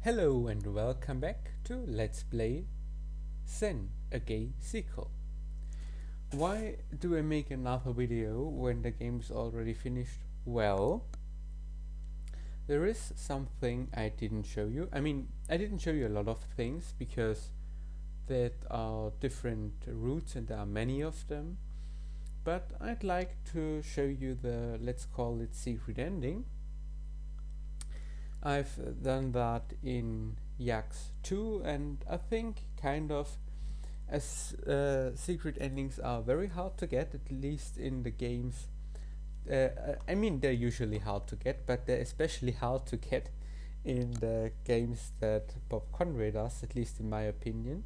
Hello and welcome back to Let's Play Zen, a gay sequel. Why do I make another video when the game's already finished? Well, there is something I didn't show you. I didn't show you a lot of things because there are different routes and there are many of them. But I'd like to show you the, let's call it, secret ending. I've done that in ZAGS 2, and I think kind of as secret endings are very hard to get, at least in the games. They're usually hard to get, but they're especially hard to get in the games that Bob Conway does, at least in my opinion.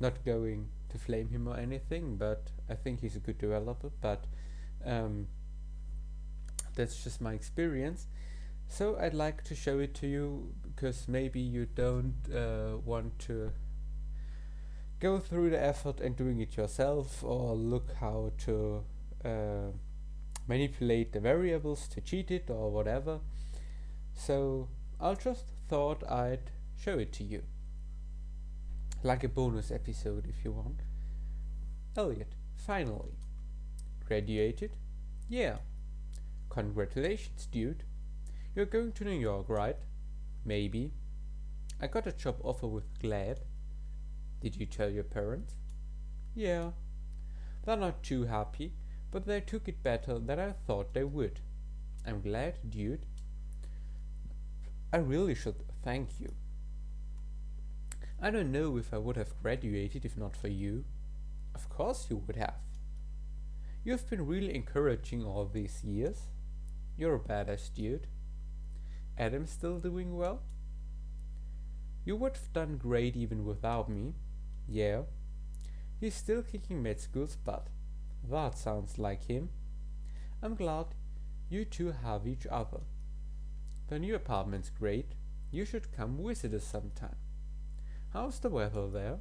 Not going to flame him or anything, but I think he's a good developer, but that's just my experience. So I'd like to show it to you because maybe you don't want to go through the effort and doing it yourself, or look how to manipulate the variables to cheat it or whatever. So I'll just thought I'd show it to you. Like a bonus episode if you want. Elliot, finally. Graduated? Yeah. Congratulations, dude. You're going to New York, right? Maybe. I got a job offer with GLAD. Did you tell your parents? Yeah. They're not too happy, but they took it better than I thought they would. I'm glad, dude. I really should thank you. I don't know if I would have graduated if not for you. Of course you would have. You've been really encouraging all these years. You're a badass, dude. Adam's still doing well? You would have done great even without me. Yeah. He's still kicking med school's butt. That sounds like him. I'm glad you two have each other. The new apartment's great. You should come visit us sometime. How's the weather there?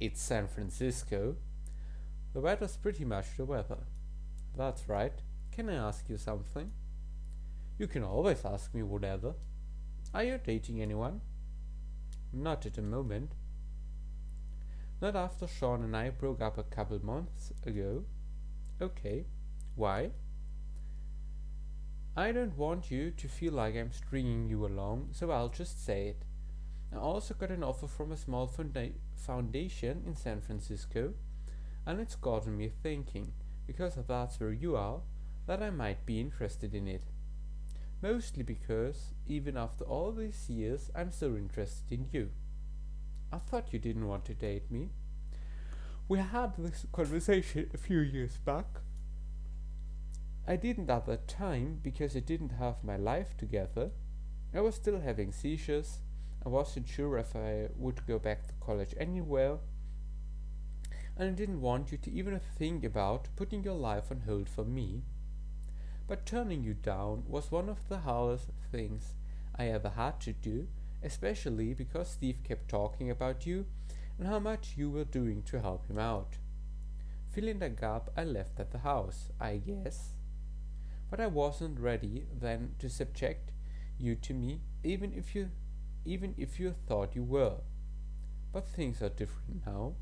It's San Francisco. The weather's pretty much the weather. That's right. Can I ask you something? You can always ask me whatever. Are you dating anyone? Not at the moment. Not after Sean and I broke up a couple months ago. Okay. Why? I don't want you to feel like I'm stringing you along, so I'll just say it. I also got an offer from a small foundation in San Francisco, and it's gotten me thinking, because that's where you are, that I might be interested in it. Mostly because, even after all these years, I'm so interested in you. I thought you didn't want to date me. We had this conversation a few years back. I didn't at that time because I didn't have my life together. I was still having seizures. I wasn't sure if I would go back to college anywhere. And I didn't want you to even think about putting your life on hold for me. But turning you down was one of the hardest things I ever had to do, especially because Steve kept talking about you and how much you were doing to help him out. Filling the gap I left at the house, I guess. But I wasn't ready then to subject you to me, even if you thought you were. But things are different now.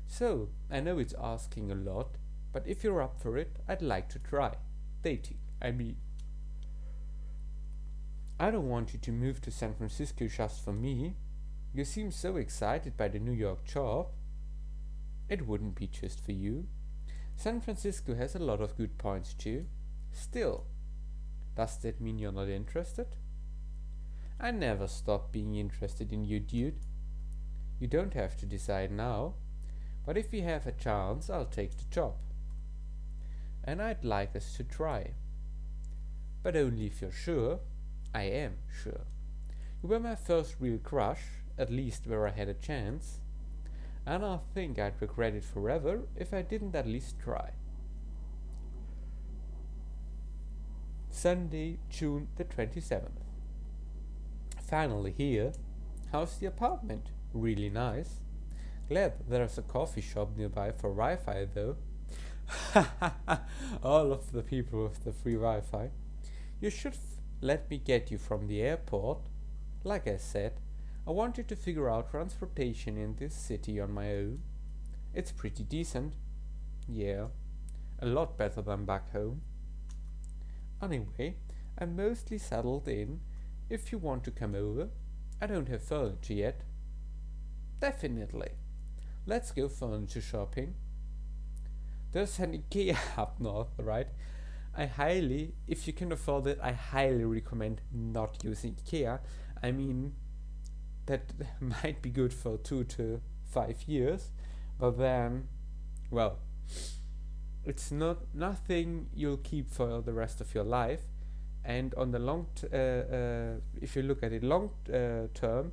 So, I know it's asking a lot, but if you're up for it, I'd like to try. Dating, I mean. I don't want you to move to San Francisco just for me. You seem so excited by the New York job. It wouldn't be just for you. San Francisco has a lot of good points too. Still, does that mean you're not interested? I never stop being interested in you, dude. You don't have to decide now, but if we have a chance, I'll take the job. And I'd like us to try. But only if you're sure. I am sure. You were my first real crush, at least where I had a chance, and I think I'd regret it forever if I didn't at least try. Sunday, June the 27th. Finally here. How's the apartment? Really nice. Glad there's a coffee shop nearby for Wi-Fi though. All of the people with the free Wi-Fi. You should let me get you from the airport. Like I said, I wanted to figure out transportation in this city on my own. It's pretty decent. Yeah, a lot better than back home. Anyway, I'm mostly settled in. If you want to come over, I don't have furniture yet. Definitely. Let's go furniture shopping. There's an IKEA up north, right? If you can afford it, I highly recommend not using IKEA. I mean, that might be good for 2 to 5 years, but then, well, it's nothing you'll keep for the rest of your life. And on the if you look at it long term,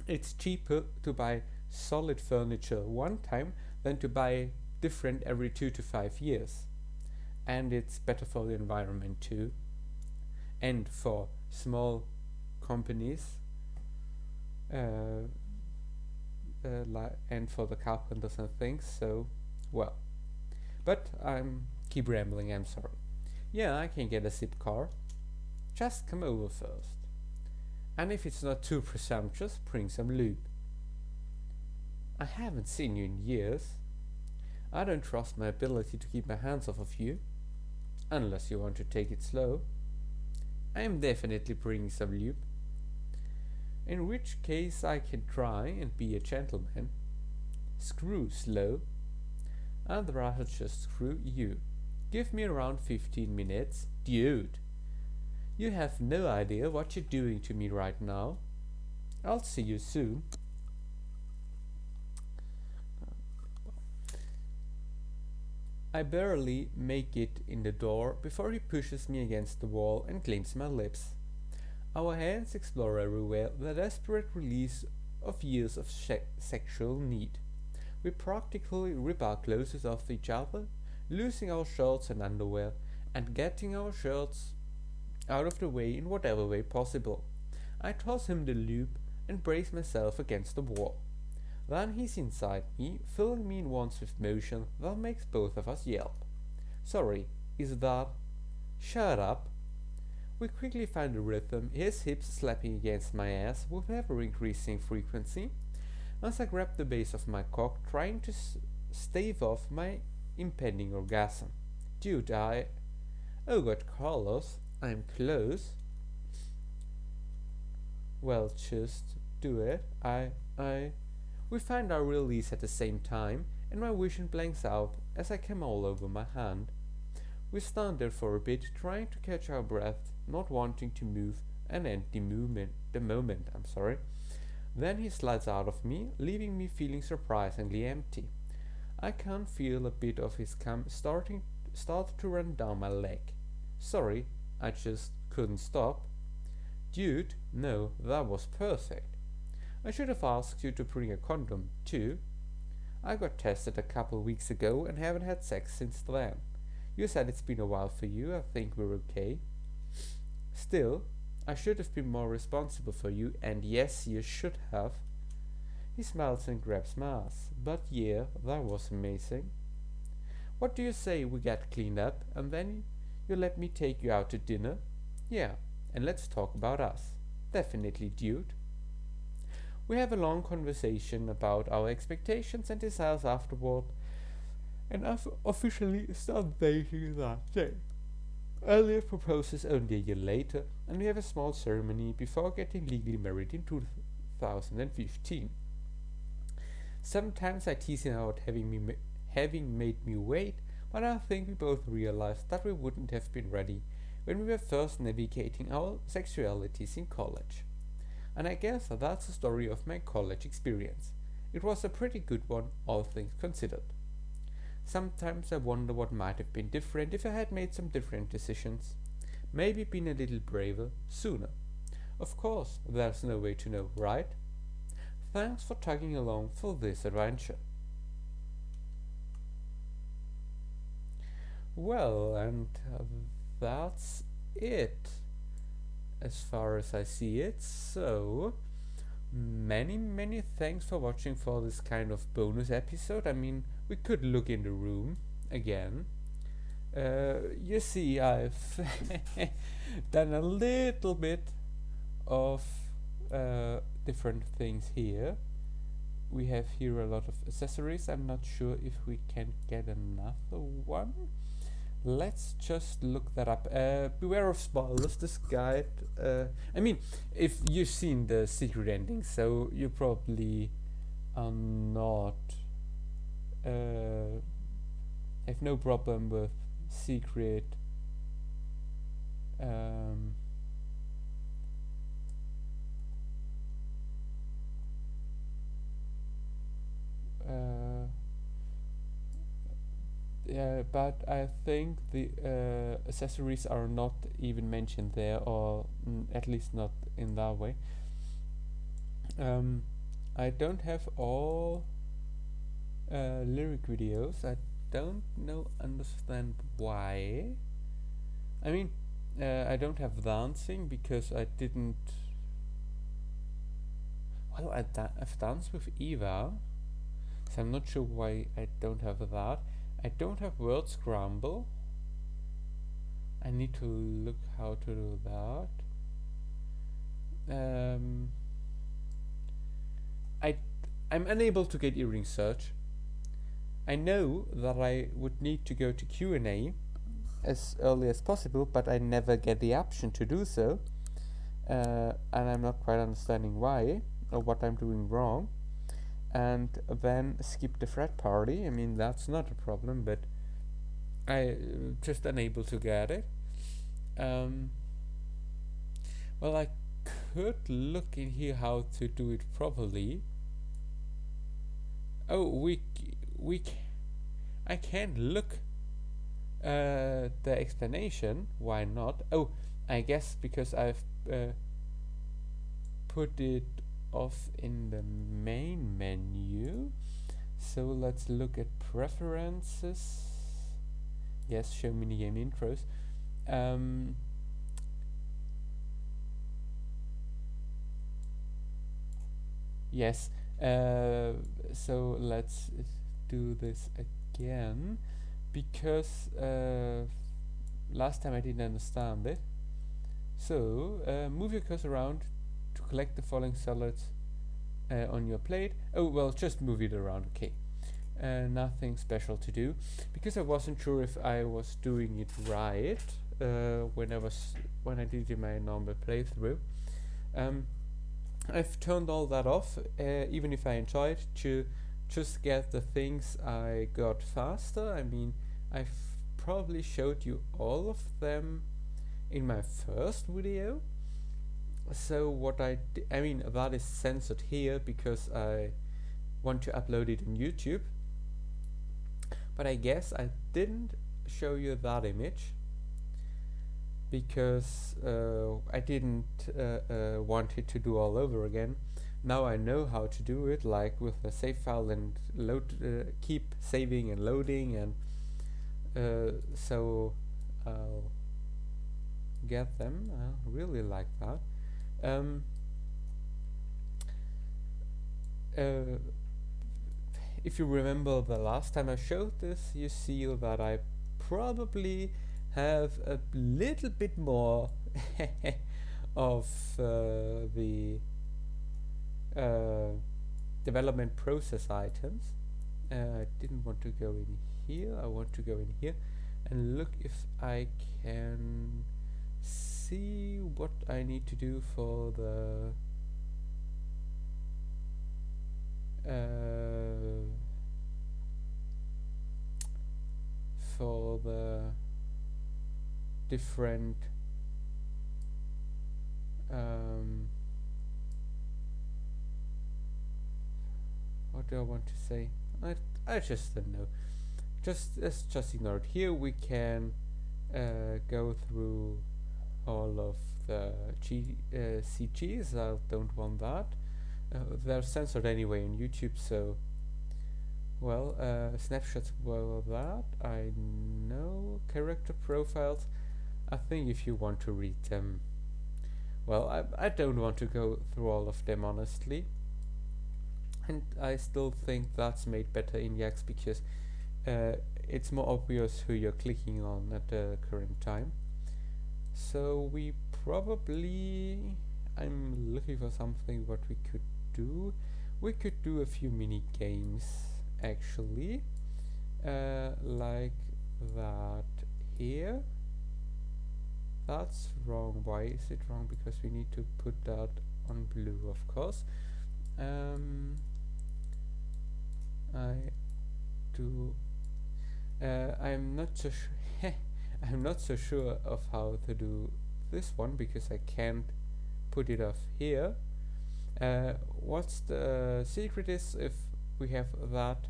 it's cheaper to buy solid furniture one time than to buy different every 2 to 5 years. And it's better for the environment too, and for small companies, and for the carpenters and things. So, well, but I'm keep rambling. I'm sorry. Yeah, I can get a zip car. Just come over first. And if it's not too presumptuous, bring some lube. I haven't seen you in years. I don't trust my ability to keep my hands off of you. Unless you want to take it slow. I am definitely bringing some lube. In which case I can try and be a gentleman. Screw slow. I'd rather just screw you. Give me around 15 minutes. Dude, you have no idea what you're doing to me right now. I'll see you soon. I barely make it in the door before he pushes me against the wall and claims my lips. Our hands explore everywhere, the desperate release of years of sexual need. We practically rip our clothes off each other, losing our shirts and underwear, and getting our shirts out of the way in whatever way possible. I toss him the lube and brace myself against the wall. Then he's inside me, filling me in once with motion that makes both of us yelp. Sorry, is that? Shut up! We quickly find a rhythm, his hips slapping against my ass with ever increasing frequency, as I grab the base of my cock, trying to stave off my impending orgasm. Dude, Oh God, Carlos, I'm close. Well, just do it. We find our release at the same time, and my vision blanks out as I come all over my hand. We stand there for a bit, trying to catch our breath, not wanting to move and end the moment. Then he slides out of me, leaving me feeling surprisingly empty. I can feel a bit of his cum start to run down my leg. Sorry, I just couldn't stop. Dude, no, that was perfect. I should have asked you to bring a condom, too. I got tested a couple weeks ago and haven't had sex since then. You said it's been a while for you. I think we're okay. Still, I should have been more responsible for you, and yes, you should have. He smiles and grabs my ass. But yeah, that was amazing. What do you say we get cleaned up, and then you let me take you out to dinner? Yeah, and let's talk about us. Definitely, dude. We have a long conversation about our expectations and desires afterward, and I've officially started dating that day. Elliot proposes only a year later, and we have a small ceremony before getting legally married in 2015. Sometimes I tease him about having made me wait, but I think we both realized that we wouldn't have been ready when we were first navigating our sexualities in college. And I guess that's the story of my college experience. It was a pretty good one, all things considered. Sometimes I wonder what might have been different if I had made some different decisions. Maybe been a little braver sooner. Of course, there's no way to know, right? Thanks for tagging along for this adventure. Well, and that's it, as far as I see it. So, many thanks for watching for this kind of bonus episode. I mean, we could look in the room again. You see, I've done a little bit of different things here. We have here a lot of accessories. I'm not sure if we can get another one. Let's just look that up. Beware of spoilers. This guide, I mean, if you've seen the secret ending, so you probably are not have no problem with secret yeah, but I think the accessories are not even mentioned there, or at least not in that way. I don't have all lyric videos. I don't understand why. I mean, I don't have dancing because I didn't. Well, I've danced with Eva, so I'm not sure why I don't have that. I don't have word scramble. I need to look how to do that. I'm unable to get earring search. I know that I would need to go to Q&A as early as possible, but I never get the option to do so, and I'm not quite understanding why or what I'm doing wrong. And then skip the thread party. I mean, that's not a problem, but I just unable to get it. Well, I could look in here how to do it properly. Oh, I can't look the explanation. Why not? Oh, I guess because I've put it off in the main menu. So let's look at preferences. Yes, show minigame intros. Yes, so let's do this again, because last time I didn't understand it. So move your cursor around to collect the following salads on your plate. Oh, well, just move it around, okay. Nothing special to do, because I wasn't sure if I was doing it right when I did my normal playthrough. I've turned all that off, even if I enjoyed to just get the things I got faster. I mean, I've probably showed you all of them in my first video. So what I mean, that is censored here because I want to upload it on YouTube. But I guess I didn't show you that image because I didn't want it to do all over again. Now I know how to do it, like with a save file and load, keep saving and loading, and so I'll get them. I really like that. If you remember the last time I showed this, you see that I probably have a little bit more of the development process items. I didn't want to go in here. I want to go in here and look if I can see what I need to do for the different what do I want to say? I just don't know. Let's just ignore it. Here we can go through all of the CGs. I don't want that. They're censored anyway on YouTube, so well, snapshots, well, that I know. Character profiles, I think if you want to read them, well, I don't want to go through all of them, honestly, and I still think that's made better in ZAGS because it's more obvious who you're clicking on at the current time. So we probably, I'm looking for something what we could do. We could do a few mini games actually, like that here. That's wrong. Why is it wrong? Because we need to put that on blue, of course. I do. I'm not so sure. I'm not so sure of how to do this one because I can't put it off here. What's the secret is if we have that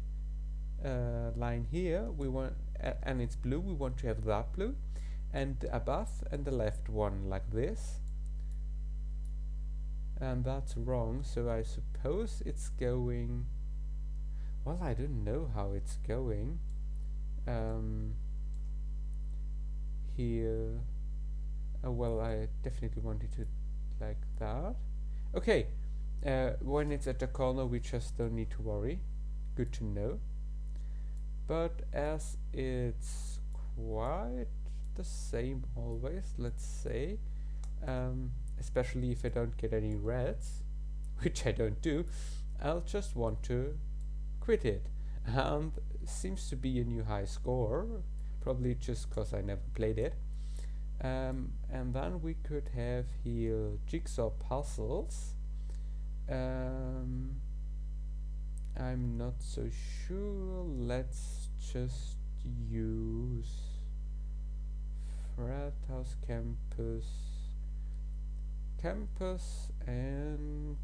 line here, we want and it's blue, we want to have that blue, and above and the left one like this, and that's wrong. So I suppose it's going, well, I don't know how it's going here. Well, I definitely wanted to like that. Okay, when it's at the corner we just don't need to worry. Good to know. But as it's quite the same always, let's say, especially if I don't get any reds, which I don't do, I'll just want to quit it. And seems to be a new high score, probably just because I never played it. And then we could have here jigsaw puzzles. I'm not so sure. Let's just use Fred House Campus and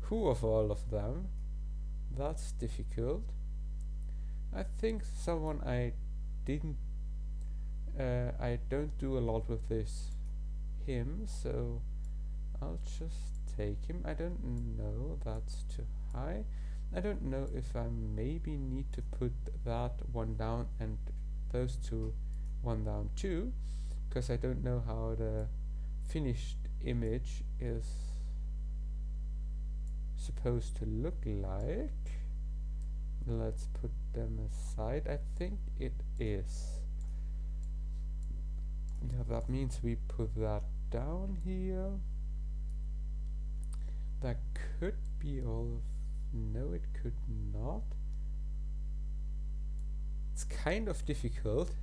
who of all of them? That's difficult. I think someone I don't do a lot with this him, so I'll just take him. I don't know, that's too high. I don't know if I maybe need to put that one down and those two one down too, because I don't know how the finished image is supposed to look like. Let's put them aside. I think it is. Yeah, that means we put that down here. That could be all of... No, it could not. It's kind of difficult.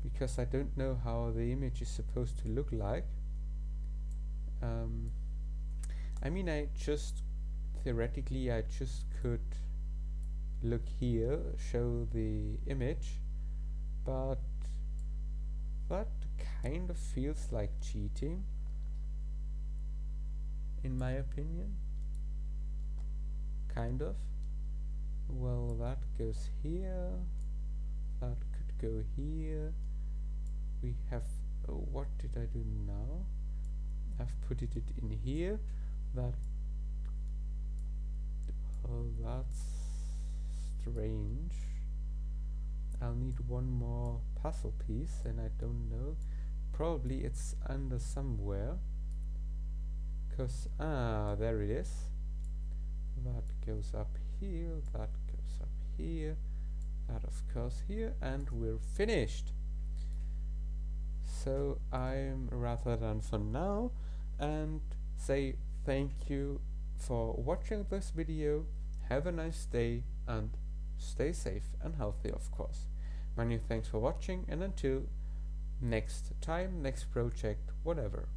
Because I don't know how the image is supposed to look like. I mean, theoretically I just could look here, show the image, but that kind of feels like cheating, in my opinion. Kind of. Well, that goes here, that could go here. We have, what did I do now? I've put it in here. That, oh, that's strange. I'll need one more puzzle piece and I don't know. Probably it's under somewhere. Cause, there it is. That goes up here, that goes up here, that of course here, and we're finished. So I'm rather done for now and say thank you for watching this video. Have a nice day and stay safe and healthy, of course. Many thanks for watching, and until next time, next project, whatever.